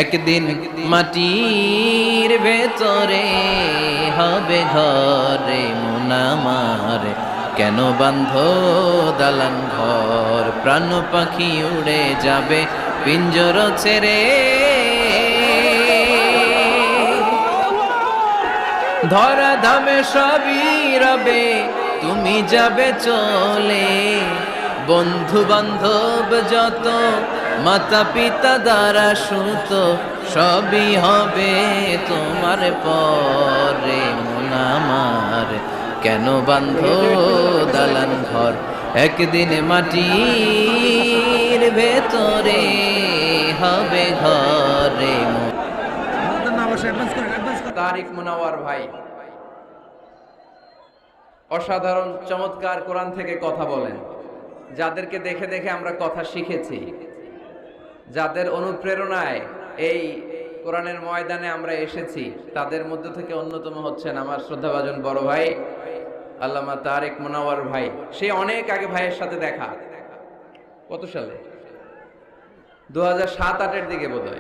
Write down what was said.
একদিন মাটির ভেতরে হবে ঘরে মন আমার, কেন বান্ধ দালান ঘর? প্রাণ পাখি উড়ে যাবে পিঞ্জর ছেড়ে, ধরা ধামে সবই রবে তুমি যাবে চলে। বন্ধু বান্ধব যত, মাতা পিতা দ্বারা সুত, সবই হবে তোমার পরে মন আমার, কেন বান্ধ দালান ঘর? একদিন মাটির ভেতরে হবে ঘরে মন। তারিক মুনাওয়ার ভাই অসাধারণ চমৎকার কোরআন থেকে কথা বলেন, যাদেরকে দেখে দেখে আমরা কথা শিখেছি, যাদের অনুপ্রেরণায় এই কোরআনের ময়দানে আমরা এসেছি, তাদের মধ্যে থেকে অন্যতম হচ্ছেন আমার শ্রদ্ধাভাজন বড় ভাই আল্লামা তারিক মুনাওয়ার ভাই। সে অনেক আগে ভাইয়ের সাথে দেখা, কত সালে, 2007-08 দিকে বোধহয়